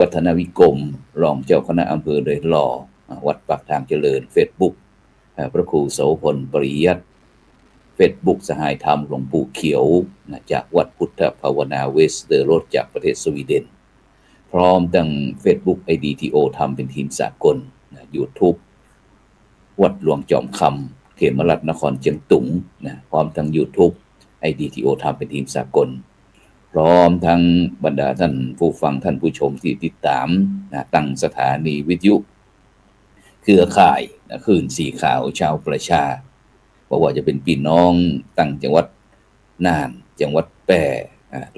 วัฒนวิกรมรองเจ้าคณะอำเภอเลยหล่อวัดปากทางเจริญ Facebook พระครูโสพลปริยัติ Facebook สหายธรรมหลวงปู่เขียวจากวัดพุทธภาวนาเวสเดอร์โรดจากประเทศสวีเดนพร้อมทั้ง Facebook IDTO ทำเป็นทีมสากลYouTube วัดหลวงจอมคำเขมรัตนครเชียงตุงพร้อมทั้ง YouTube IDTO ทำเป็นทีมสากลพร้อมทั้งบรรดาท่านผู้ฟังท่านผู้ชมที่ติดตามตั้งสถานีวิทยุเครือข่ายคลื่นสีขาวชาวประชาเพราะว่าจะเป็นพี่น้องตั้งจังหวัดน่านจังหวัดแพร่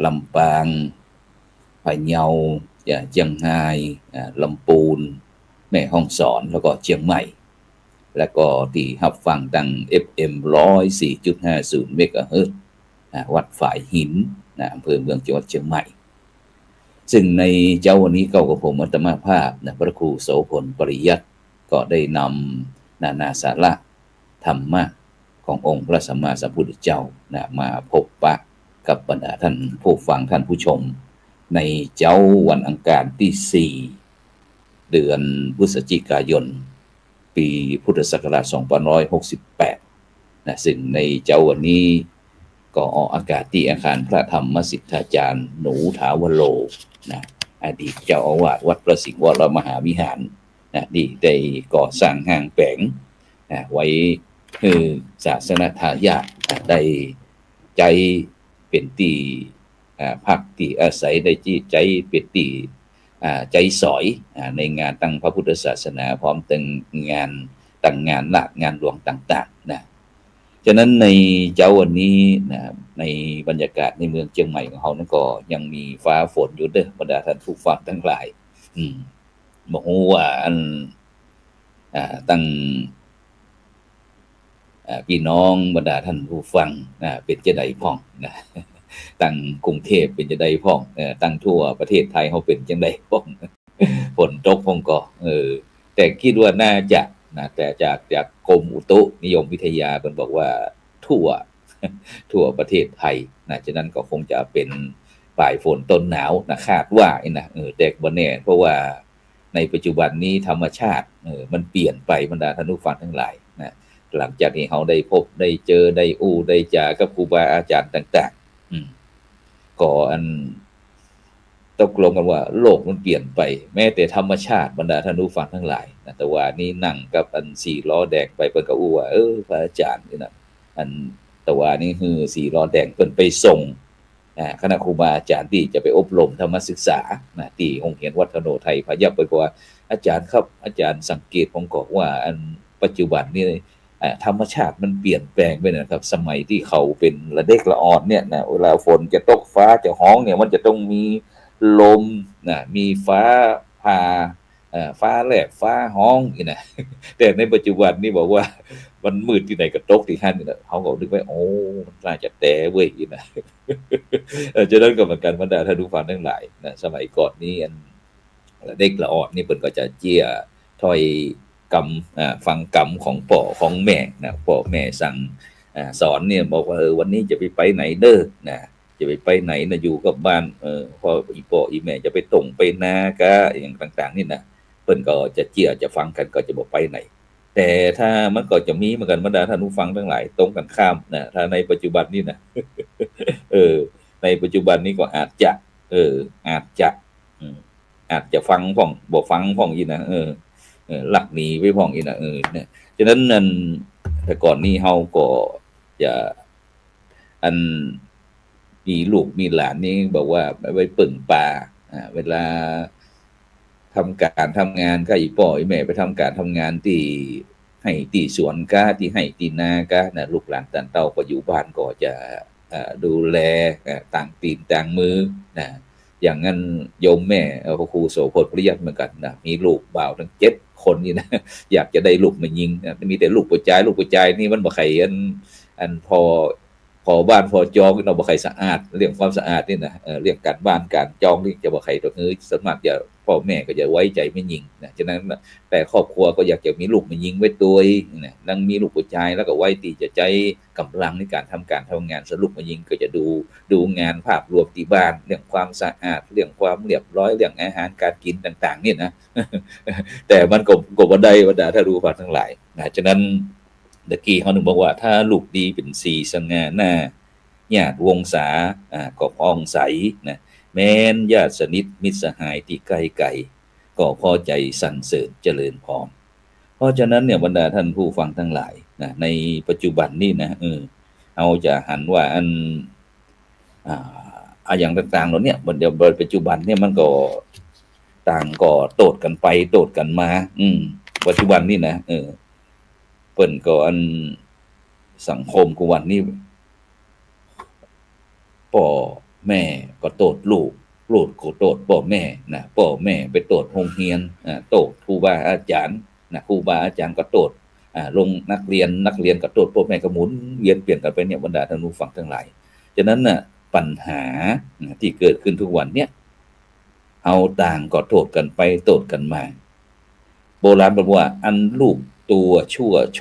ลำปางพะเยาเชียงรายลำพูนแม่ฮ่องสอนแล้วก็เชียงใหม่แล้วก็ที่รับฟังตั้ง FM 104.50 เมกะเฮิรตซ์วัดฝ่ายหินอำเภอเมืองจังหวัดเชียงใหม่ซึ่งในเจ้าวันนี้ก็กับผมอัตมาภาพพระครูโสพลปริยัติก็ได้นำนานาสาระธรรมะขององค์พระสัมมาสัมพุทธเจ้ามาพบปะกับบรรดาท่านผู้ฟังท่านผู้ชมในเจ้าวันอังคารที่4เดือนพฤศจิกายนปีพุทธศักราช2568ซึ่งในเจ้าวันนี้ก็ออกอากาศที่อาคารพระธรรมสิทธาจารย์หนูถาวโรอดีตเจ้าอาวาสวัดประสิงห์วรมหาวิหารที่ได้ก่อสร้างห้างแผงไว้คือศาสนทายาทได้ใจเป็นตีพักที่อาศัยได้ใจเป็นตีใจสอยในงานตั้งพระพุทธศาสนาพร้อมตั้งงานหลักงานหลวงต่างๆฉะนั้นในเจ้าวันนี้ในบรรยากาศในเมืองเชียงใหม่ของเรานั้นก็ยังมีฟ้าฝนอยู่เด้อบรรดาท่านผู้ฟังทั้งหลายบอกว่าตั้งพี่น้องบรรดาท่านผู้ฟังเป็นจะได้พ้องตั้งกรุงเทพเป็นจะได้พ้องตั้งทั่วประเทศไทยเขาเป็นจังได๋พ้องฝนตกพ้องก็แต่คิดว่าน่าจะแต่จากกรมอุตุนิยมวิทยาเพิ่นบอกว่าทั่วประเทศไทยฉะนั้นก็คงจะเป็นปลายฝนต้นหนาวคาดว่าแต่บ่แน่เพราะว่าในปัจจุบันนี้ธรรมชาติมันเปลี่ยนไปบรรดาท่านผู้ฟังทั้งหลายหลังจากที่เราได้พบได้เจอได้ได้จากับครูบาอาจารย์ต่างๆก็ตกลงกันว่าโลกมันเปลี่ยนไปแม้แต่ธรรมชาติบรรดาท่านผู้ฟังทั้งหลายแต่ว่านี่นั่งกับ4ล้อแดงไปเพิ่นก็ว่าพระอาจารย์นี่นะแต่ว่านี่คือ4ล้อแดงเพิ่นไปส่งคณะครูบาอาจารย์ที่จะไปอบรมธรรมศึกษาที่โรงเรียนวัฒโนไทยพยัพเพิ่นก็ว่าอาจารย์ครับอาจารย์สังเกตผมก็ว่าปัจจุบันนี้ธรรมชาติมันเปลี่ยนแปลงไปนะครับสมัยที่เขาเป็นละเด็กละอ่อนเนี่ยเวลาฝนจะตกฟ้าจะฮ้องเนี่ยมันจะต้องมีลมมีฟ้าผ่าฟ้าแลบฟ้าฮ้องแต่ในปัจจุบันนี่บอกว่ามันมืดที่ไหนก็ตกที่นั่นเขาก็นึกว่าโอ้มันน่าจะแต่เว้ยฉะนั้นก็เหมือนกันบรรดาท่านผู้ฟังทั้งหลายสมัยก่อนนี้ละเด็กละอ่อนนี่เพิ่นก็จะเจี้ยถ้อยกรรมฟังกรรมของพ่อของแม่พ่อแม่สั่งสอนเนี่ยบอกว่าวันนี้จะไปไหนเด้อจะไปไหนอยู่กับบ้านพ่ออีแม่จะไปตรงไปนากะอย่างต่างๆนี่เพิ่นก็จะเจี้ยจะฟังกันก็จะบอกไปไหนแต่ถ้ามันก็จะมีเหมือนกันบรรดาท่านผู้ฟังทั้งหลายตรงกันข้ามถ้าในปัจจุบันนี่ในปัจจุบันนี้ก็อาจจะฟังพ้องบ่ฟังพ้องอีหลักหนีไว้พ้องอีเนี่ยฉะนั้นนั่นแต่ก่อนนี้เฮาก็จะมีลูกมีหลานนี่บอกว่าไว้ปึ่งป่าเวลาทำการทำงานก็อีพ่ออีแม่ไปทำการทำงานที่ให้ที่สวนกะที่ให้ที่นากะลูกหลานต่างเต้าก็อยู่บ้านก็จะดูแลต่างตีนต่างมืออย่างนั้นโยมแม่พระครูโสพลปริยัติเหมือนกันมีลูกบ่าวทั้ง7คนนี่อยากจะได้ลูกมายิงมีแต่ลูกผู้ชายนี่มันบ่ใครพอ พอบ้านพอจองเราบ่ใครสะอาดเรื่องความสะอาดนี่นะเรื่องการบ้านการจองนี่จะบ่ใครตัวนี้ส่วนมากจะพ่อแม่ก็จะไว้ใจไม่ยิงนะฉะนั้นแต่ครอบครัวก็อยากจะมีลูกมายิงไว้ตัวนะนั่งมีลูกผู้ชายแล้วก็ไว้ตีจะใจกำลังในการทำงานสรุปมายิงก็จะดูงานภาพรวมที่บ้านเรื่องความสะอาดเรื่องความเรียบร้อยเรื่องอาหารการกินต่างๆนี่นะ แต่มันก็บ่ได้บรรดาถ้ารู้ฟังทั้งหลายนะฉะนั้นตะกี้เขาถึงบอกว่าถ้าลูกดีเป็นสีสง่าหน้าญาติวงศาก็พองใสนะแม้นญาติสนิทมิตรสหายที่ใกล้ไกลก็พอใจสรรเสริญเจริญพรเพราะฉะนั้นเนี่ยบรรดาท่านผู้ฟังทั้งหลายนะในปัจจุบันนี่นะเอาจะหันว่าอย่างต่างๆเหล่านี้เดี๋ยวปัจจุบันเนี่ยมันก็ต่างก็โตดกันไปโตดกันมาปัจจุบันนี่นะเปิ้นก็สังคมกูวันนี้พ่อแม่ก็โตดลูกก็โตดพ่อแม่นะพ่อแม่ไปโตดโรงเรียนโตดครูบาอาจารย์นะครูบาอาจารย์ก็โตดลงนักเรียนก็โตดพ่อแม่ก็หมุนเวียนเปลี่ยนกันไปเนี่ยบรรดาท่านผู้ฟังทั้งหลายฉะนั้นน่ะปัญหาที่เกิดขึ้นทุกวันเนี่ยเอาต่างก็โทษกันไปโทษกันมาโบราณบอกว่าอันลูกตัวชั่วโช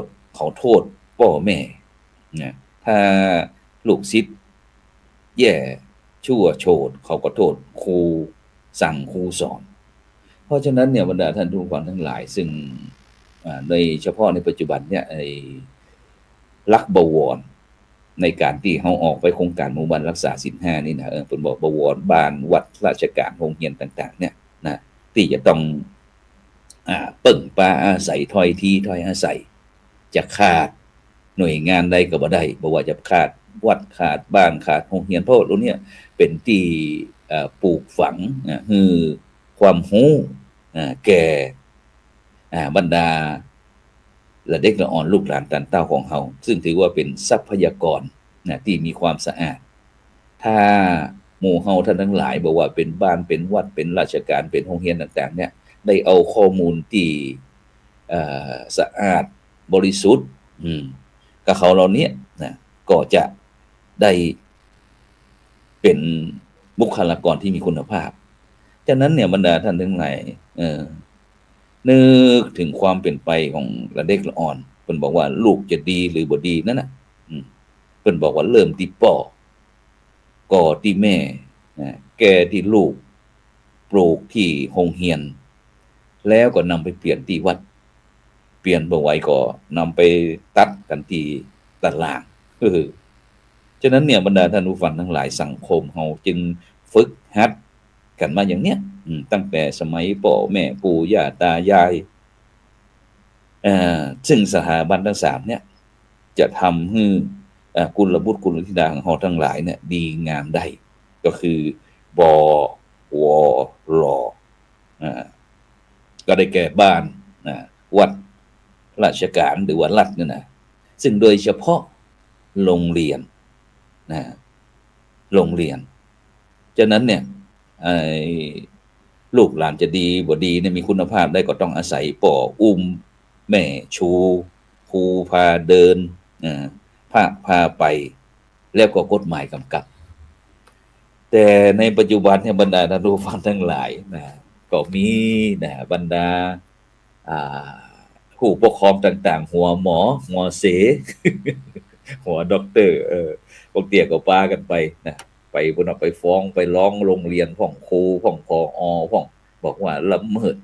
ดเขาโทษพ่อแม่นะถ้าลูกศิษย์แย่ชั่วโชดเขาก็โทษครูสั่งครูสอนเพราะฉะนั้นเนี่ยบรรดาท่านผู้ฟังทั้งหลายซึ่งในเฉพาะในปัจจุบันเนี่ยลักบวรในการที่เขาออกไปโครงการหมู่บ้านรักษาศีล5นี่นะเพิ่นบอกบวรบ้านวัดราชการโรงเรียนต่างๆเนี่ยนะที่จะต้องปึ้งปาอาศัยถ้อยทีถ้อยอาศัยจะขาดหน่วยงานใดก็บ่ได้บ่ว่าจะขาดวัดขาดบ้านขาดโรงเรียนเพราะตรงนี้เป็นที่ปลูกฝังคือความรู้แก่บรรดาและเด็กละอ่อนลูกหลานตันเต้าของเฮาซึ่งถือว่าเป็นทรัพยากรนะที่มีความสะอาดถ้าหมู่เฮาท่านทั้งหลายบอกว่าเป็นบ้านเป็นวัดเป็นราชการเป็นโรงเรียนต่างๆเนี่ยได้เอาข้อมูลที่สะอาดบริสุทธิ์กับเขาเหล่านี้นะก็จะได้เป็นบุคลากรที่มีคุณภาพฉะนั้นเนี่ยบรรดาท่านทั้งหลายนึกถึงความเป็นไปของเด็กละอ่อนเพิ่นบอกว่าลูกจะดีหรือบ่ดีนั่นน่ะเพิ่นบอกว่าเริ่มที่พ่อก่อที่แม่แก่ที่ลูกปลูกที่โรงเรียนแล้วก็นำไปเปลี่ยนที่วัดเปลี่ยนบ่ไหวก็นำไปตัดกันที่ตลาดฉะนั้นเนี่ยบรรดาท่านผู้ฟังทั้งหลายสังคมเฮาจึงฝึกหัดกันมาอย่างเนี้ยตั้งแต่สมัยพ่อแม่ปู่ย่าตายายซึ่งสถาบันทั้ง3เนี่ยจะทำให้กุลบุตรกุลธิดาของเฮาทั้งหลายเนี่ยดีงามได้ก็คือบวรก็ได้แก่บ้านวัดราชการหรือว่ารัฐเนี่ยนะซึ่งโดยเฉพาะโรงเรียนโรงเรียนฉะนั้นเนี่ยลูกหลานจะดีบ่ดีเนี่ยมีคุณภาพได้ก็ต้องอาศัยพ่ออุ้มแม่ชูครูพาเดินพาไปแล้วก็กฎหมายกำกับแต่ในปัจจุบันเนี่ยบรรดาท่านผู้ฟังทั้งหลายนะก็มีนะบรรดาผู้ปกครองต่างๆหัวหมอเสหัวด็อกเตอร์พวกเตี้ยก็ปากันไปนะไปบนไปฟ้องไปร้องโรงเรียนของครูของผอของบอกว่าละเมิด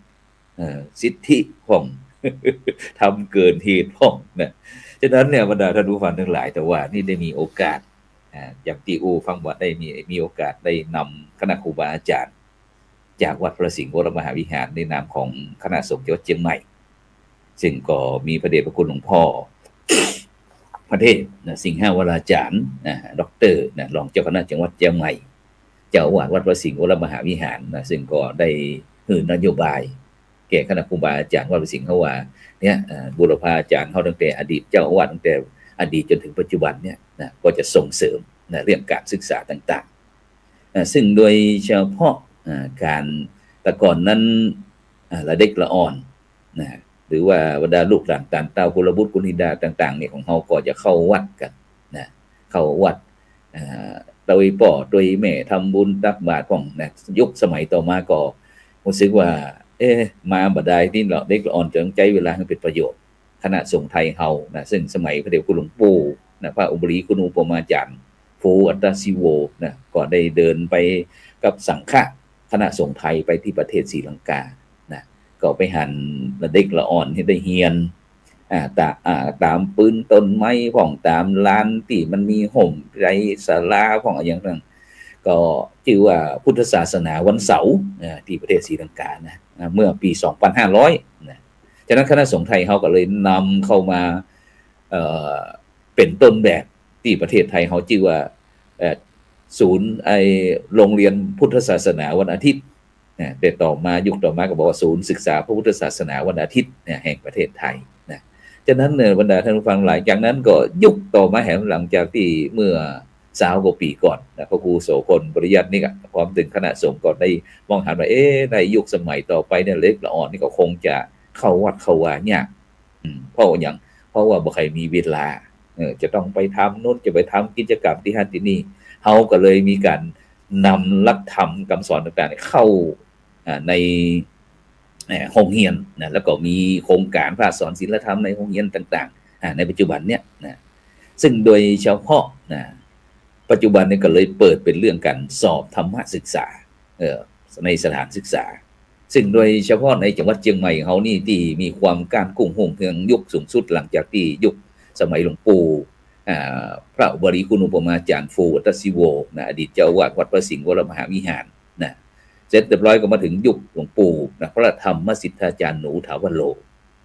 สิทธิของทำเกินเหตุของนะฉะนั้นเนี่ยบรรดาท่านผู้ฟังทั้งหลายแต่ว่านี่ได้มีโอกาสอย่างที่ฟังว่าได้มีโอกาสได้นำคณะครูบาอาจารย์จากวัดพระสิงห์วรมหาวิหารในนามของคณะสงฆ์จังหวัดเชียงใหม่ซึ่งก็มีพระเดชพระคุณหลวงพ่อพระเทพสิงหวราจารย์ด็อกเตอร์รองเจ้าคณะจังหวัดเชียงใหม่เจ้าอาวาสวัดพระสิงห์วรมหาวิหารซึ่งก็ได้นโยบายแก่คณะครูบาอาจารย์วัดพระสิงห์เขาว่าเนี่ยบุรพาอาจารย์เขาตั้งแต่อดีตเจ้าอาวาสตั้งแต่อดีตจนถึงปัจจุบันเนี่ยก็จะส่งเสริมเรื่องการศึกษาต่างๆซึ่งโดยเฉพาะการแต่ก่อนนั้นละเด็กละอ่อนหรือว่าบรรดาลูกหลานตานเต้ากุลบุตรกุลธิดาต่างๆเนี่ยของเฮาก็จะเข้าวัดกันนะ เข้าวัดโดยป่อโดยแม่ทำบุญตักบาตรของนะยุคสมัยต่อมาก็รู้สึกว่ามาบัดใดที่เราเด็กอ่อนจงใจเวลาให้เป็นประโยชน์คณะสงฆ์ไทยเฮานะซึ่งสมัยพระเดชคุณหลวงปู่นะพระอุบลีคุณอุปมาจารย์ฟูอัตตสิโวนะก็ได้เดินไปกับสังฆะคณะสงฆ์ไทยไปที่ประเทศศรีลังกานะก็ไปหันเด็กละอ่อนให้ได้เฮียนตามปืนต้นไม้ของตามลานที่มันมีห่มไรศาลาของอย่างนั้นก็ชื่อว่าพุทธศาสนาวันเสาร์ที่ประเทศศรีลังกานะเมื่อปี 2500นะจากนั้นคณะสงฆ์ไทยเขาก็เลยนำเข้ามาเป็นต้นแบบที่ประเทศไทยเขาชื่อว่าศูนย์โรงเรียนพุทธศาสนาวันอาทิตย์แต่ต่อมายุคต่อมาก็บอกว่าศูนย์ศึกษาพระพุทธศาสนาวันอาทิตย์แห่งประเทศไทยนะฉะนั้นบรรดาท่านผู้ฟังหลายจากนั้นก็ยุคต่อมาหลังจากที่เมื่อ20 กว่าปีก่อนนะพระครูโสพลปริยัตินี่ก็พร้อมถึงคณะสงฆ์ก็ได้มองหาว่าในยุคสมัยต่อไปเนี่ยเล็กละอ่อนนี่ก็คงจะเข้าวัดเข้าวาเนี่ยเพราะว่าบ่ใครมีเวลาจะต้องไปทำโน้นจะไปทำกิจกรรมที่ฮันที่นี่เขาก็เลยมีการนำหลักธรรมคำสอนต่างๆเข้าในโรงเรียนนะแล้วก็มีโครงการภาคสอนศีลธรรมในโรงเรียนต่างๆในปัจจุบันเนี่ยนะซึ่งโดยเฉพาะนะปัจจุบันนี้ก็เลยเปิดเป็นเรื่องการสอบธรรมศึกษาในสถานศึกษาซึ่งโดยเฉพาะในจังหวัดเชียงใหม่เขานี่ที่มีความก้านกุ้งหุ่งเฮืองยุคสูงสุดหลังจากที่ยุคสมัยหลวงปู่พระอุบลีคุณอุปมาจารย์ฟูอัตตสิโวนะอดีตเจ้าอาวาสวัดพระสิงห์วรมหาวิหารนะเสร็จเรียบร้อยก็มาถึงยุคหลวงปู่นะพระธรรมสิทธาจารย์หนูถาวโร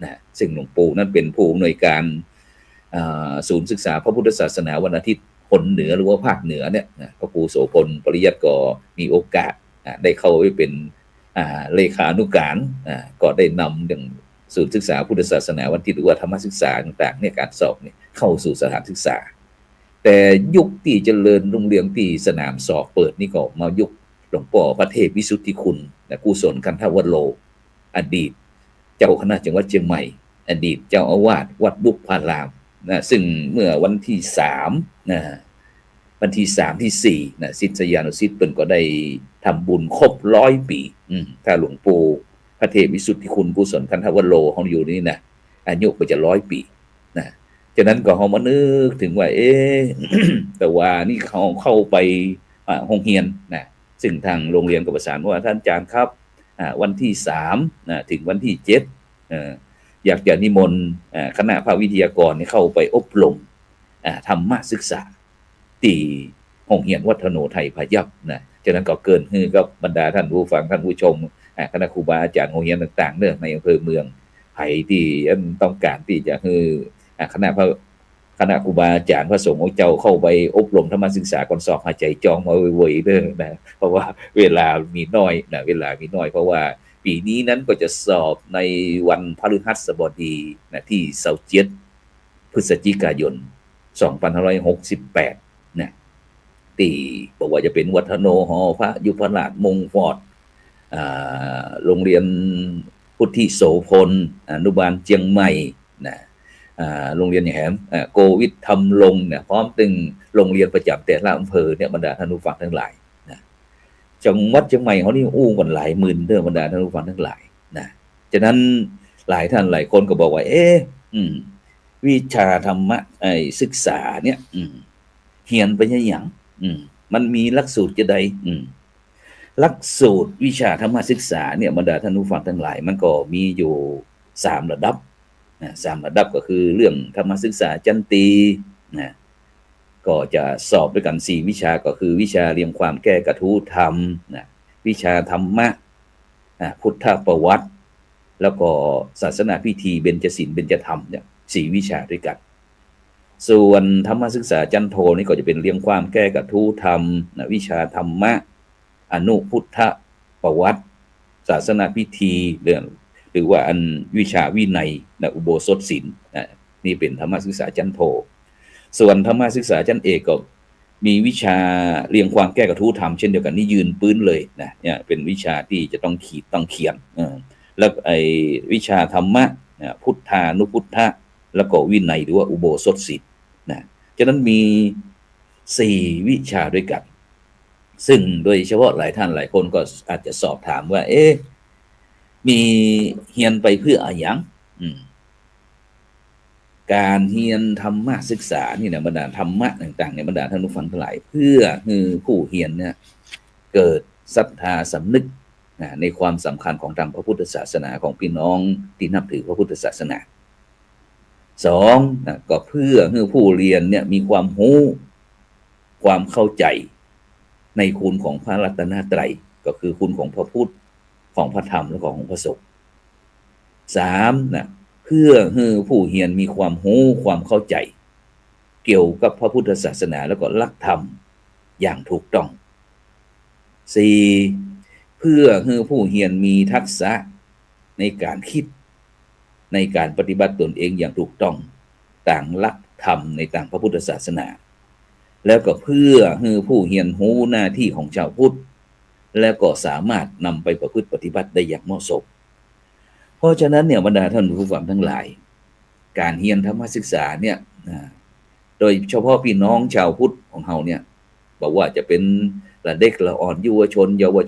นะซึ่งหลวงปู่นั้นเป็นผู้อำนวยการศูนย์ศึกษาพระพุทธศาสนาวันอาทิตย์คนเหนือหรือว่าภาคเหนือเนี่ยนะพระครูโสพลปริยัติก็มีโอกาสได้เข้าไปเป็นเลขานุการก็ได้นำเรื่องศูนย์ศึกษาพุทธศาสนาวันอาทิตย์หรือว่าธรรมศึกษาต่างๆเนี่ยการสอบเนี่ยเข้าสู่สถานศึกษาแต่ยุคที่เจริญรุ่งเรืองที่สนามสอบเปิดนี่ก็มายุคหลวงพ่อพระเทพวิสุทธิคุณนะกุศลคันธวโรอดีตเจ้าคณะจังหวัดเชียงใหม่อดีตเจ้าอาวาสวัดบุพารามนะซึ่งเมื่อวันที่3นะวันที่3ที่4นะศิษยานุศิษย์เพิ่นก็ได้ทำบุญครบ100 ปีถ้าหลวงปู่พระเทพวิสุทธิคุณกุศลคันธวโรของอยู่นี่นะอายุก็จะ100 ปีนะฉะนั้นก็เฮามานึกถึงว่าแต่ว่านี่เขาเข้าไปโรงเรียนนะซึ่งทางโรงเรียนก็ประสานว่าท่านอาจารย์ครับวันที่3นะถึงวันที่7อยากจะนิมนต์คณะภาควิทยากรเข้าไปอบรมธรรมศึกษาที่โรงเรียนวัฒโนไทยพยัพนะฉะนั้นก็เกินฮือกับบรรดาท่านผู้ฟังท่านผู้ชมคณะครูบาอาจารย์โรงเรียนต่างๆเนื่องในอำเภอเมืองไผที่ต้องการที่จะฮือคณะครูบาอาจารย์พระสงฆ์เจ้าเข้าไปอบรมธรรมศึกษาก่อนสอบหาใจจองมาเว้ยๆเด้อนะเพราะว่าเวลามีน้อยนะเวลามีน้อยเพราะว่าปีนี้นั้นก็จะสอบในวันพฤหัสบดีนะที่27 พฤศจิกายน 2568นะที่บอกว่าจะเป็นวัฒโนหอพระยุพราชมงฟอร์ดโรงเรียนพุทธิโสพลอนุบาลเชียงใหม่นะโรงเรียนอย่างแหมโกวิทธรรมลงเนี่ยพร้อมตึงโรงเรียนประจำแต่ละอำเภอเนี่ยบรรดาท่านผู้ฟังทั้งหลายนะจังหวัดเชียงใหม่เขานี่อู้กันหลายหมื่นเด้อบรรดาท่านผู้ฟังทั้งหลายนะฉะนั้นหลายท่านหลายคนก็บอกว่าวิชาธรรมะศึกษาเนี่ยเรียนไปยังหยังมันมีหลักสูตรจะใดหลักสูตรวิชาธรรมศึกษาเนี่ยบรรดาท่านผู้ฟังทั้งหลายมันก็มีอยู่3ระดับ3ระดับก็คือเรื่องธรรมศึกษาจันตีนะก็จะสอบด้วยกัน4วิชาก็คือวิชาเรียงความแก้กระทู้ธรรมนะวิชาธรรมะพุทธประวัติแล้วก็ศาสนาพิธีเบญจศีลเบญจธรรมเนี่ย4วิชาด้วยกันส่วนธรรมศึกษาจันโทนี่ก็จะเป็นเรียงความแก้กระทู้ธรรมนะวิชาธรรมะอนุพุทธประวัติศาสนาพิธีเรื่องหรือว่าอันวิชาวินัยนะอุโบสถศีลนี่เป็นธรรมศึกษาชั้นโทส่วนธรรมศึกษาชั้นเอกก็มีวิชาเรียงความแก้กระทู้ธรรมเช่นเดียวกันนี่ยืนปื้นเลยนะเนี่ยเป็นวิชาที่จะต้องขีดต้องเขียนแล้ววิชาธรรมะพุทธานุพุทธะแล้วก็วินัยหรือว่าอุโบสถศีลนะฉะนั้นมี 4 วิชาด้วยกันซึ่งโดยเฉพาะหลายท่านหลายคนก็อาจจะสอบถามว่ามีเฮียนไปเพื่ออะไรอย่างการเรียนธรรมะศึกษานี่นะบรรดาธรรมะต่างๆในบรรดาท่านผู้ฟังทั้งหลายเพื่อให้ผู้เรียนเนี่ยเกิดศรัทธาสำนึกในความสำคัญของทางพระพุทธศาสนาของพี่น้องที่นับถือพระพุทธศาสนา2ก็เพื่อให้ผู้เรียนเนี่ยมีความรู้ความเข้าใจในคุณของพระรัตนตรัยก็คือคุณของพระพุทธของพระธรรมและของพระสงฆ์3เพื่อให้ผู้เรียนมีความรู้ความเข้าใจเกี่ยวกับพระพุทธศาสนาแล้วก็หลักธรรมอย่างถูกต้อง4เพื่อให้ผู้เรียนมีทักษะในการคิดในการปฏิบัติตนเองอย่างถูกต้องต่างหลักธรรมในต่างพระพุทธศาสนาแล้วก็เพื่อให้ผู้เรียนรู้หน้าที่ของชาวพุทธแล้วก็สามารถนำไปประพฤติปฏิบัติได้อย่างเหมาะสมเพราะฉะนั้นเนี่ยบรรดาท่านผู้ฟังทั้งหลายการเรียนธรรมศึกษาเนี่ยโดยเฉพาะพี่น้องชาวพุทธของเราเนี่ยบอกว่าจะเป็นละเด็กละอ่อนเยาว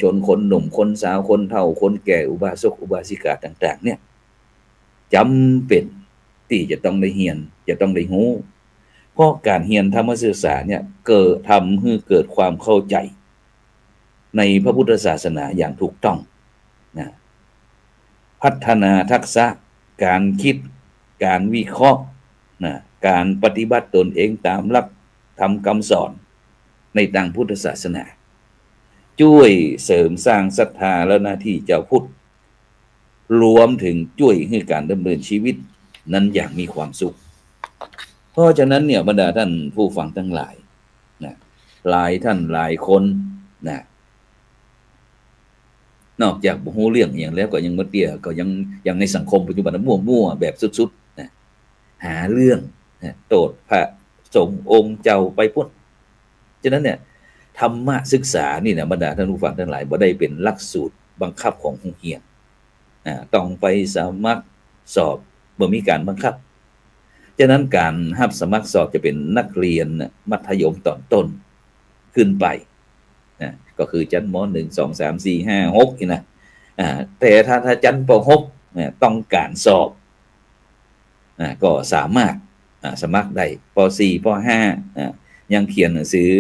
ชนคนหนุ่มคนสาวคนเฒ่าคนแก่อุบาสกอุบาสิกาต่างๆเนี่ยจำเป็นที่จะต้องได้เรียนจะต้องได้รู้เพราะการเรียนธรรมศึกษาเนี่ยทำให้เกิดความเข้าใจในพระพุทธศาสนาอย่างถูกต้องนะพัฒนาทักษะการคิดการวิเคราะห์นะการปฏิบัติตนเองตามหลักธรรมคำสอนในทางพุทธศาสนาช่วยเสริมสร้างศรัทธาและหน้าที่เจ้าพุทธรวมถึงช่วยให้การดำเนินชีวิตนั้นอย่างมีความสุขเพราะฉะนั้นเนี่ยบรรดาท่านผู้ฟังทั้งหลายนะหลายท่านหลายคนนะนอกจากบ่ฮู้เรื่องอย่างแล้วก็ยังบ่เตี้ยก็ยังในสังคมปัจจุบันมั่วๆแบบสุดๆนะหาเรื่องนะโทษพระสงฆ์องค์เจ้าไปพุ่นฉะนั้นเนี่ยธรรมะศึกษานี่นะบรรดาท่านผู้ฟังทั้งหลายบ่ได้เป็นหลักสูตรบังคับของโรงเรียนต้องไปสมัครสอบบ่มีการบังคับฉะนั้นการรับสมัครสอบจะเป็นนักเรียนมัธยมตอนต้นขึ้นไปนะก็คือชั้นม.1 2 3 4 5 6นี่นะแต่ถ้าชั้นป.6ต้องการสอบก็สามารถสมัครได้ป.4 ป.5ยังเขียนหนังสือ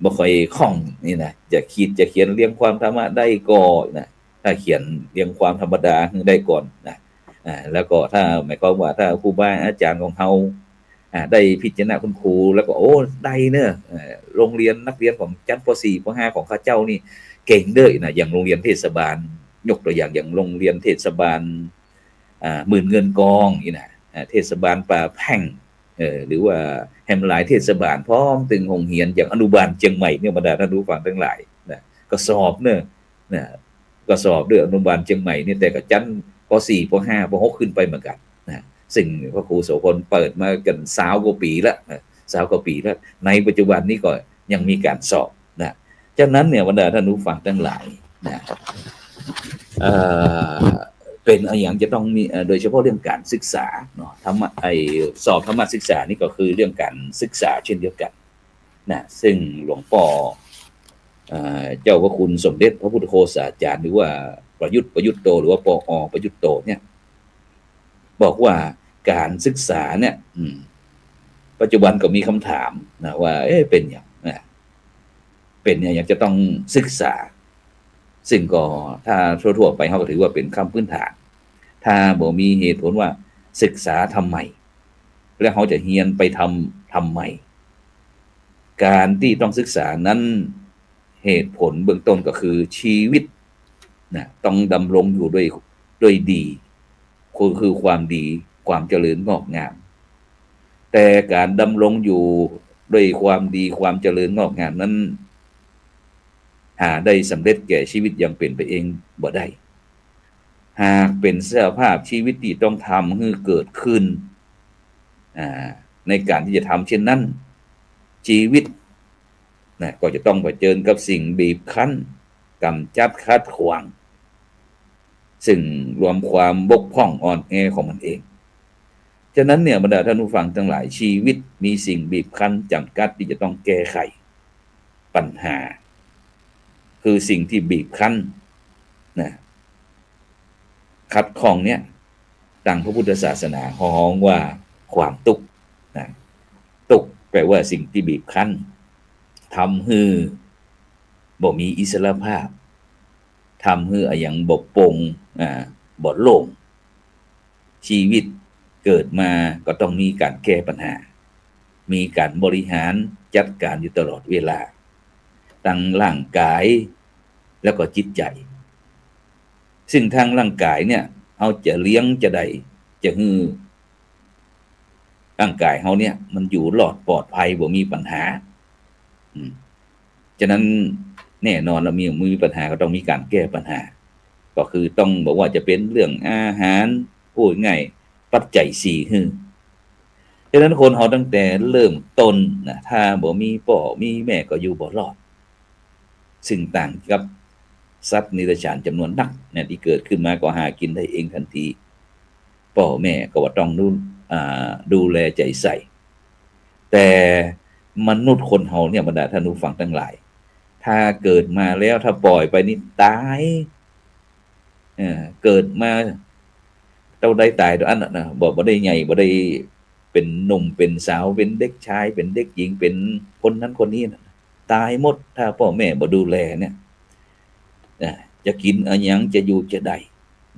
บ่ค่อยคล่องนี่นะจะเขียนเรียงความธรรมะได้ก็นะถ้าเขียนเรียงความธรรมดาได้ก่อนนะแล้วก็ถ้าหมายความว่าถ้าครูบาอาจารย์ของเราได้พิจารณาคุณครูแล้วก็โอ้ได้เนอะโรงเรียนนักเรียนของชั้นป.4 ป.5 ของข้าเจ้านี่เก่งเด้อนะอย่างโรงเรียนเทศบาลยกตัวอย่างโรงเรียนเทศบาลหมื่นเงินกองนี่นะเทศบาลป่าแพ่งหรือว่าแฮมหลายเทศบาลพร้อมตึงโรงเรียนอย่างอนุบาลเชียงใหม่เนี่ยบรรดาท่านผู้ฟังทั้งหลายนะก็สอบเนอะนะก็สอบด้วยอนุบาลเชียงใหม่นี่แต่ก็ชั้นป.4 ป.5 ป.6 ขึ้นไปเหมือนกันนะซึ่งพระครูโสพลเปิดมากัน20 กว่าปีแล้ว20 กว่าปีแล้วในปัจจุบันนี้ก็ยังมีการสอบนะฉะนั้นเนี่ยบรรดาท่านผู้ฟังทั้งหลายนะเป็นอย่างจะต้องมีโดยเฉพาะเรื่องการศึกษาเนาะสอบธรรมศึกษานี่ก็คือเรื่องการศึกษาเช่นเดียวกันนะซึ่งหลวงพ่อเจ้าพระคุณสมเด็จพระพุทธโฆษาจารย์หรือว่าประยุทธ์โตหรือว่าปอประยุทธ์โตเนี่ยบอกว่าการศึกษาเนี่ยปัจจุบันก็มีคำถามนะว่าเป็นอย่างนะเป็นอย่างจะต้องศึกษาซึ่งก็ถ้าทั่วๆไปเขาก็ถือว่าเป็นคำพื้นฐานถ้าบ่มีเหตุผลว่าศึกษาทำไมแล้วเขาจะเรียนไปทำไมการที่ต้องศึกษานั้นเหตุผลเบื้องต้นก็คือชีวิตนะต้องดำรงอยู่ด้วยดีคือความดีความเจริญงอกงามแต่การดำรงอยู่ด้วยความดีความเจริญงอกงามนั้นหาได้สำเร็จแก่ชีวิตยังเป็นไปเองบ่ได้หากเป็นสภาพชีวิตที่ต้องทำให้เกิดขึ้นในการที่จะทำเช่นนั้นชีวิตนะก็จะต้องเผชิญกับสิ่งบีบคั้นกำจัดขัดขวางซึ่งรวมความบกพร่องอ่อนแอของมันเอง ฉะนั้นเนี่ยบรรดาท่านผู้ฟังทั้งหลายชีวิตมีสิ่งบีบคั้นจำกัดที่จะต้องแก้ไขปัญหาคือสิ่งที่บีบคั้นนะขัดข้องเนี่ยดังพระพุทธศาสนาฮ้องว่าความทุกข์นะทุกข์แปลว่าสิ่งที่บีบคั้นทำให้บ่มีอิสรภาพทำให้อย่างบ่โปร่งบ่โล่งชีวิตเกิดมาก็ต้องมีการแก้ปัญหามีการบริหารจัดการอยู่ตลอดเวลาทั้งร่างกายแล้วก็จิตใจซึ่งทางร่างกายเนี่ยเอาจะเลี้ยงจะได้จะฮือร่างกายเฮาเนี่ยมันอยู่รอดปลอดภัยบ่มีปัญหาฉะนั้นแน่นอนเรามีปัญหาก็ต้องมีการแก้ปัญหาก็คือต้องบอกว่าจะเป็นเรื่องอาหารพูดง่ายปัจจัย4คือฉะนั้นคนเฮาตั้งแต่เริ่มต้นนะถ้าบ่มีพ่อมีแม่ก็อยู่บ่รอดซึ่งต่างกับสัตว์นิรัจฉานจำนวนนักเนี่ยที่เกิดขึ้นมาก็หากินได้เองทันทีพ่อแม่ก็ว่าต้องดูแลใจใส่แต่มนุษย์คนเฮาเนี่ยบรรดาท่านผู้ฟังทั้งหลายถ้าเกิดมาแล้วถ้าปล่อยไปนี่ตายเกิดมาเท่าใดตายตัวอันน่ะบ่ได้ใหญ่บ่ได้เป็นหนุ่มเป็นสาวเป็นเด็กชายเป็นเด็กหญิงเป็นคนนั้นคนนี้นะตายหมดถ้าพ่อแม่บ่ดูแลเนี่ยจะกินอะไรหยังจะอยู่จะได้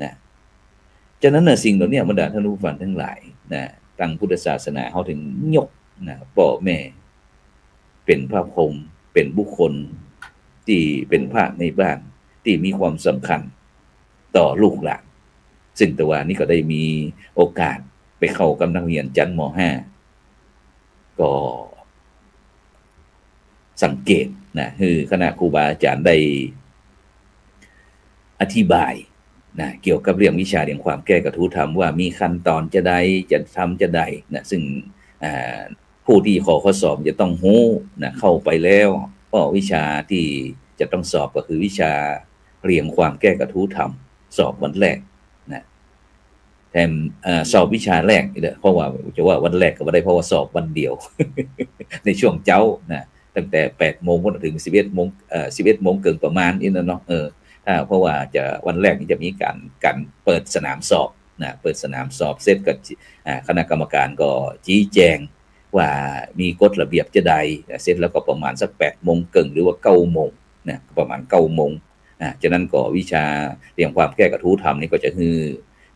นะฉะนั้นน่ะสิ่งเหล่านี้บรรดาท่านผู้ฟังทั้งหลายนะทางพุทธศาสนาเขาถึงยกนะพ่อแม่เป็นพระพรหมเป็นบุคคลที่เป็นพระในบ้านที่มีความสำคัญต่อลูกหลานซึ่งแต่ว่านี่ก็ได้มีโอกาสไปเข้ากับนักเรียนชั้นม.5 ก็สังเกตนะคือคณะครูบาอาจารย์ได้อธิบายนะเกี่ยวกับเรื่องวิชาเรื่องความแก้กระทู้ธรรมว่ามีขั้นตอนจะใดจะทำจะใดนะซึ่งผู้ที่ขอข้อสอบจะต้องรู้นะเข้าไปแล้วก็วิชาที่จะต้องสอบก็คือวิชาเรียงความแก้กระทู้ธรรมสอบวันแรกนะแถมสอบวิชาแรกเนี่ยเพราะว่าจะว่าวันแรกก็ไม่ได้เพราะว่าสอบวันเดียว ในช่วงเช้านะตั้งแต่ 8 โมงถึง 11 โมง11 โมงเกินประมาณนี้นะเนาะเพราะว่าจะวันแรกนี้จะมีการเปิดสนามสอบนะเปิดสนามสอบเสร็จก็คณะกรรมการก็ชี้แจงว่ามีกฎระเบียบจะใดเสร็จแล้วก็ประมาณสัก 8 โมงครึ่งหรือว่า 9 โมงนะประมาณ 9 โมงฉะนั้นก็วิชาเรียงความแก้กระทู้ธรรมนี่ก็จะคือ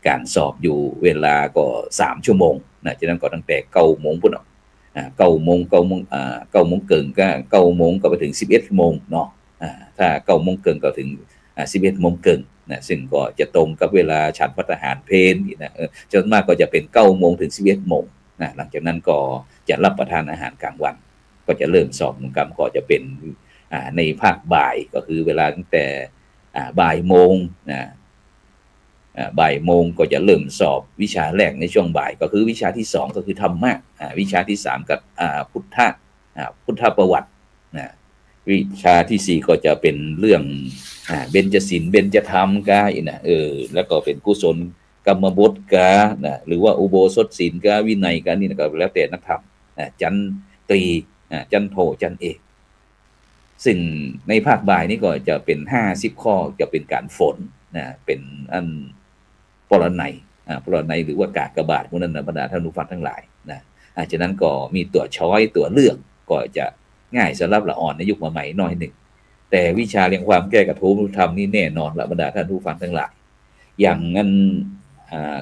การสอบอยู่เวลาก็3 ชั่วโมงนะฉะนั้นก็ตั้งแต่ 9 โมงพุ่น9 โมง 9 โมง9 โมงครึ่งก็9 โมงก็ไปถึง 11 โมงเนาะถ้า 9 โมงครึ่งก็ถึง11 โมงครึ่งนะซึ่งก็จะตรงกับเวลาฉันภัตตาหารเพลนะจนมากก็จะเป็น 9 โมงถึง 11 โมงนะหลังจากนั้นก็จะรับประทานอาหารกลางวันก็จะเริ่มสอบเหมือนกันก็จะเป็นในภาคบ่ายก็คือเวลาตั้งแต่บ่ายโมงนะบ่ายโมงก็จะเริ่มสอบวิชาแรกในช่วงบ่ายก็คือวิชาที่2ก็คือธรรมะวิชาที่3กับพุทธประวัตินะวิชาที่4ก็จะเป็นเรื่องเบญจศีลเบญจธรรมกานะแล้วก็เป็นกุศลกรรมบทกานะหรือว่าอุโบสถศีลกาวินัยกานี่ก็แล้วแต่นักธรรมจันตรีจันโทจันเอกซึ่งในภาคบ่ายนี้ก็จะเป็น50 ข้อจะเป็นการฝนนะเป็นอันปรนัยหรือว่ากากบาทพวกนั้นนะบรรดาท่านผู้ฟังทั้งหลายนะฉะนั้นก็มีตัวช้อยตัวเลือกก็จะง่ายสำหรับละอ่อนในยุคใหม่น้อยหนึ่งแต่วิชาเรียงความแก้กระทู้ธรรมนี่แน่นอนละบรรดาท่านผู้ฟังทั้งหลายอย่างนั้น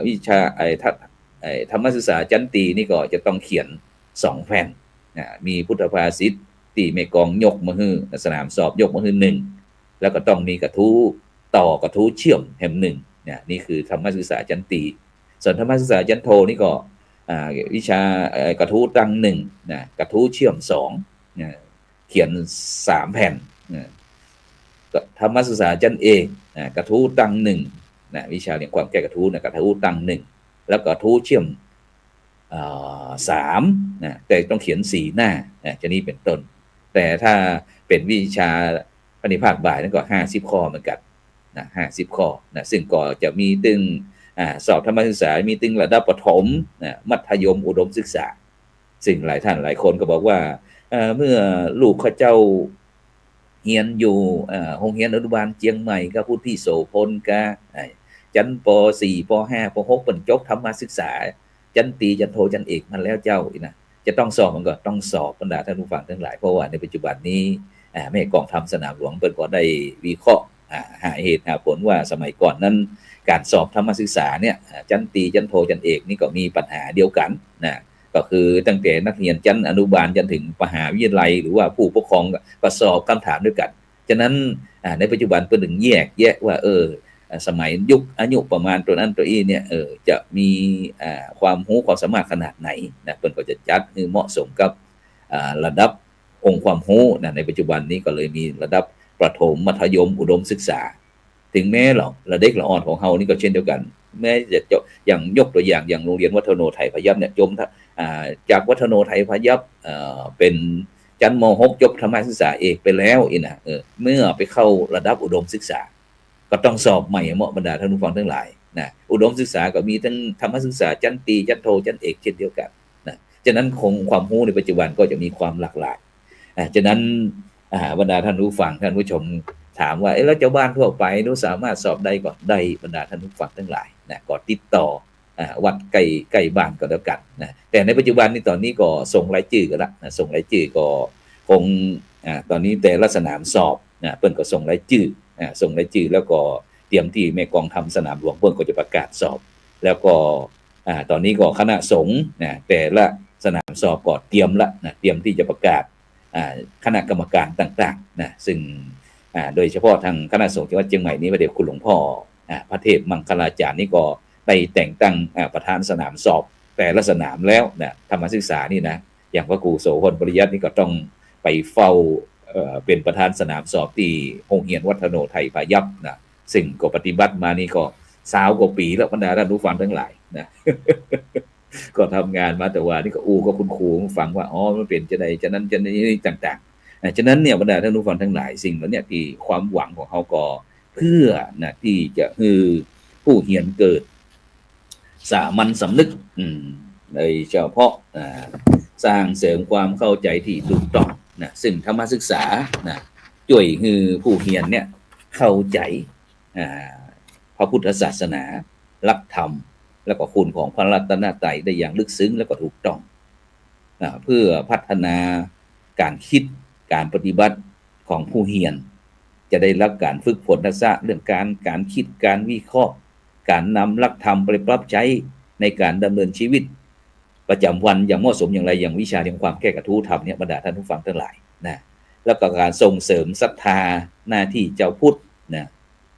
วิชาธรรมศึกษาจันตีนี่ก็จะต้องเขียน2 แผ่นมีพุทธภาษิตที่แม่กองยกมาฮื้อสนามสอบยกมาฮื้อ1แล้วก็ต้องมีกระทู้ต่อกระทู้เชื่อมแห่ง1เนี่ยนี่คือธรรมศึกษาจันตีส่วนธรรมศึกษาจันโทนี่ก็วิชากระทู้ตั้ง1นะกระทู้เชื่อม2เขียน3 แผ่นธรรมศึกษาจันเอกกระทู้ตั้ง1นะวิชาเรียงความแก้กระทู้นะกระทู้ตั้ง1แล้วก็กระทู้เชื่อม3นะแต่ต้องเขียน4 หน้าจะนี้เป็นต้นแต่ถ้าเป็นวิชาภาคบ่ายนั่นก็50 ข้อเหมือนกันนะ50 ข้อนะซึ่งก็จะมีตึง สอบธรรมศึกษามีตึงระดับประถมมัธยมอุดมศึกษาซึ่งหลายท่านหลายคนก็บอกว่าเมื่อลูกเขาเจ้าเรียนอยู่โรงเรียนอนุบาลเชียงใหม่ก็พุทธิโสพลก็ชั้นป .4 ป .5 ป .6 เป็นจบธรรมศึกษาชั้นตรีชั้นโทชั้นเอกมันแล้วเจ้านะจะต้องสอบมันก็ต้องสอบบรรดาท่านผู้ฟังทั้งหลายเพราะว่าในปัจจุบันนี้แม่กองทัพสนามหลวงเปิดก็ได้วิเคราะห์หาเหตุหาผลว่าสมัยก่อนนั้นการสอบธรรมศึกษาเนี่ยชั้นตรีชั้นโทชั้นเอกนี่ก็มีปัญหาเดียวกันนะก็คือตั้งแต่นักเรียนชั้นอนุบาลจนถึงมหาวิทยาลัยหรือว่าผู้ปกครองก็สอบคำถามด้วยกันฉะนั้นในปัจจุบันเพิ่นถึงแยกว่าสมัยยุคอายุประมาณตัวนั้นตัวนี้เนี่ยจะมีความรู้ความสามารถขนาดไหนนะเพิ่นก็จะจัดให้เหมาะสมกับระดับองค์ความรู้นะในปัจจุบันนี้ก็เลยมีระดับประถมมัธยมอุดมศึกษาถึงแม้ระเด็กละอ่อนของเฮานี่ก็เช่นเดียวกันแม้จะอย่างยกตัวอย่างอย่างโรงเรียนวัฒโนไทยพยัพเนี่ยจบจากวัฒโนไทยพยัพเป็นชั้นม .6 จบธรรมศึกษาเอกไปแล้วเมื่อไปเข้าระดับอุดมศึกษาก็ต้องสอบใหม่เหมาะบรรดาท่านผู้ฟังทั้งหลายนะอุดมศึกษาก็มีทั้งธรรมศึกษาชั้นตรีชั้นโทชั้นเอกเช่นเดียวกันนะฉะนั้นคงความรู้ในปัจจุบันก็จะมีความหลากหลายฉะนั้นบรรดาท่านผู้ฟังท่านผู้ชมถามว่าแล้วเจ้าบ้านทั่วไปนู้สามารถสอบได้ก็ได้บรรดาท่านผู้ฟังทั้งหลายนะก็ติดต่อวัดใกล้บ้านก็แล้วกันนะแต่ในปัจจุบันนี้ตอนนี้ก็ส่งรายชื่อกันละนะส่งรายชื่อก็คงตอนนี้แต่ละสนามสอบเพิ่นก็ส่งรายชื่อแล้วก็เตรียมที่แม่กองทำสนามหลวงเพิ่นก็จะประกาศสอบแล้วก็ตอนนี้ก็คณะสงฆ์แต่ละสนามสอบก็เตรียมละนะเตรียมที่จะประกาศคณะกรรมการต่างๆนะซึ่งโดยเฉพาะทางคณะสงฆ์จังหวัดเชียงใหม่นี้พระเดชคุณหลวงพ่อพระเทพมังคลาจารย์นี่ก็ได้แต่งตั้งประธานสนามสอบแต่ละสนามแล้วนะธรรมศึกษานี่นะอย่างพระครูโสพลปริยัตินี่ก็ต้องไปเฝ้าเป็นประธานสนามสอบที่โรงเรียนวัฒโนไทยพยัพนะซึ่งก็ปฏิบัติมานี่ก็20 กว่าปีแล้วบรรดาท่านผู้ฟังทั้งหลายนะ ก็ทำงานมาแต่ว่านี่ก็ก็คุณครูฟังว่ามันเป็นจะใดจะนั้นจะนี้ต่างๆฉะนั้นเนี่ยบรรดาท่านผู้ฟังทั้งหลายสิ่งเหล่านี้ที่ความหวังของเขาก็เพื่อนะที่จะคือผู้เรียนเกิดสามัญสำนึกโดยเฉพาะสร้างเสริมความเข้าใจที่ถูกต้องนะซึ่งธรรมศึกษานะช่วยให้ผู้เรียนเนี่ยเข้าใจพระพุทธศาสนาหลักธรรมแล้วก็คุณของพระรัตนตรัยได้อย่างลึกซึ้งแล้วก็ถูกต้องเพื่อพัฒนาการคิดการปฏิบัติของผู้เรียนจะได้รับการฝึกฝนทักษะเรื่องการคิดการวิเคราะห์การนำหลักธรรมไปปรับใช้ในการดำเนินชีวิตประจำวันอย่างเหมาะสมอย่างไรอย่างวิชาแห่งความแก้กระทู้ธรรมเนี่ยบรรดาท่านผู้ฟังทั้งหลายนะแล้วก็การส่งเสริมศรัทธาหน้าที่เจ้าพุทธนะ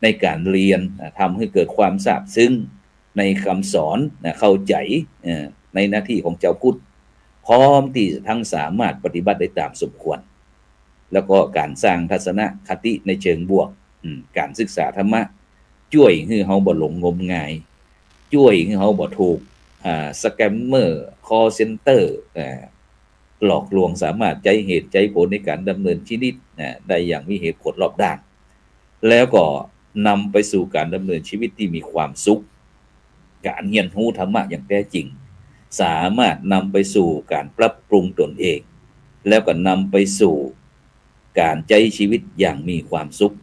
ในการเรียนทำให้เกิดความซาบซึ้งในคำสอนเข้าใจในหน้าที่ของเจ้าพุทธพร้อมที่ทั้งสามารถปฏิบัติได้ตามสมควรแล้วก็การสร้างทัศนคติในเชิงบวกการศึกษาธรรมะช่วยให้เฮาบ่หลงงมงายช่วยให้เฮาบ่ถูกสแกมเมอร์คอลเซ็นเตอร์หลอกลวงสามารถใจเหตุใจผลในการดำเนินชีวิตได้อย่างมีเหตุผลรอบด้านแล้วก็นำไปสู่การดำเนินชีวิตที่มีความสุขการเรียนรู้ธรรมะอย่างแท้จริงสามารถนำไปสู่การปรับปรุงตนเองแล้วก็นำไปสู่การใช้ชีวิตอย่างมีความสุข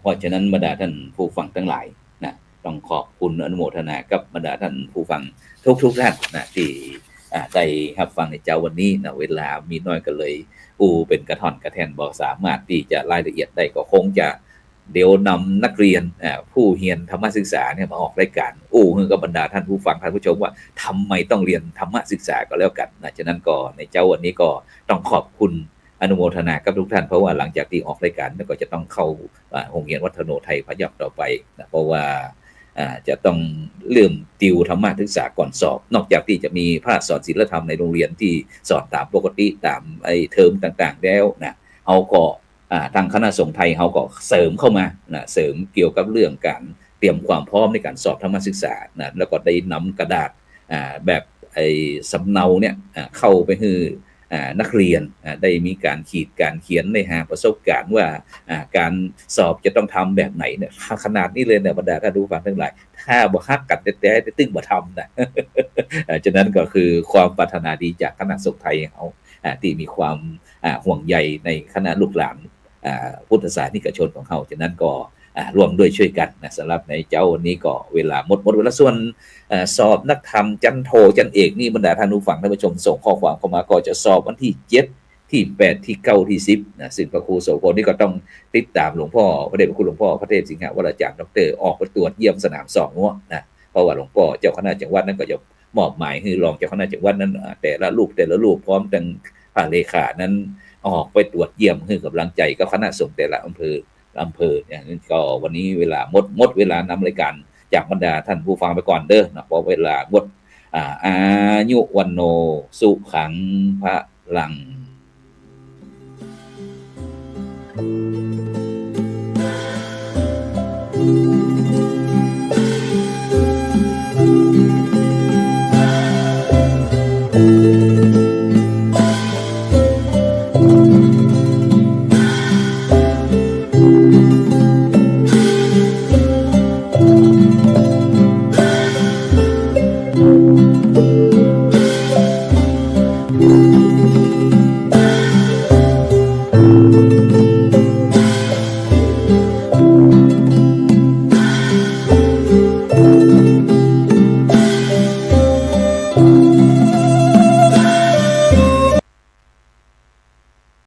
เพราะฉะนั้นบรรดาท่านผู้ฟังทั้งหลายนะต้องขอบคุณอนุโมทนากับบรรดาท่านผู้ฟังทุกท่านนะที่ได้รับฟังในเจ้าวันนี้นะเวลามีน้อยก็เลยเป็นกระท่อนกระแท่นบอกสามารถที่จะรายละเอียดได้ก็คงจะเดี๋ยวนำนักเรียนผู้เรียนธรรมศึกษาเนี่ยมาออกรายการคือบรรดาท่านผู้ฟังท่านผู้ชมว่าทำไมต้องเรียนธรรมศึกษาก็แล้วกันนะฉะนั้นก็ในเจ้าวันนี้ก็ต้องขอบคุณอนุโมทนากับทุกท่านเพราะว่าหลังจากที่ออกรายการก็จะต้องเข้าโรงเรียนวัฒโนไทยพยัพต่อไปนะเพราะว่าจะต้องเริ่มติวธรรมศึกษาก่อนสอบนอกจากที่จะมีภาคสอนศิลธรรมในโรงเรียนที่สอนตามปกติตามเทอมต่างๆแล้วนะเอาก็ทางคณะสงฆ์ไทยเขาก็เสริมเข้ามานะเสริมเกี่ยวกับเรื่องการเตรียมความพร้อมในการสอบธรรมศึกษานะแล้วก็ได้นำกระดาษแบบสำเนาเนี่ยเข้าไปให้ นักเรียนได้มีการขีดการเขียนในหาประสบการณ์ว่าการสอบจะต้องทำแบบไหนเนี่ยขนาดนี้เลยเนี่ยบรรดาท่านผู้ฟังทั้งหลายถ้าบ่ฮักกันแต่ตึ้งบ่ทำนะ ฉะนั้นก็คือความปรารถนาดีจากคณะสงฆ์ไทยเขาที่มีความห่วงใยในคณะลูกหลานพุทธศาสนิกชนของเขาฉะนั้นก็ร่วมด้วยช่วยกันนะสำหรับในเจ้าวันนี้ก็เวลาหมดเวลาส่วนสอบนักธรรมจันโทจันเอกนี่บรรดาท่านผู้ฟังท่านผู้ชมส่งข้อความเข้ามาก็จะสอบวันที่7ที่8ที่9ที่10นะซึ่งพระครูโสพลนี่ก็ต้องติดตามหลวงพ่อพระเดชพระคุณหลวงพ่อพระเทพสิงหวรอาจารย์ดร.ออกไปตรวจเยี่ยมสนามสอบง้อนะเพราะว่าหลวงพ่อเจ้าคณะจังหวัดนั้นก็จะมอบหมายให้รองเจ้าคณะจังหวัดนั้นแต่ละลูกพร้อมทั้งพระเลขานั้นออกไปตรวจเยี่ยมให้กำลังใจกับคณะสงฆ์แต่ละอำเภออย่างนั้นก็วันนี้เวลาหมดเวลานำรายการจากบรรดาท่านผู้ฟังไปก่อนเด้อนะเพราะเวลาหมดอายุวันโนสุขังพระลัง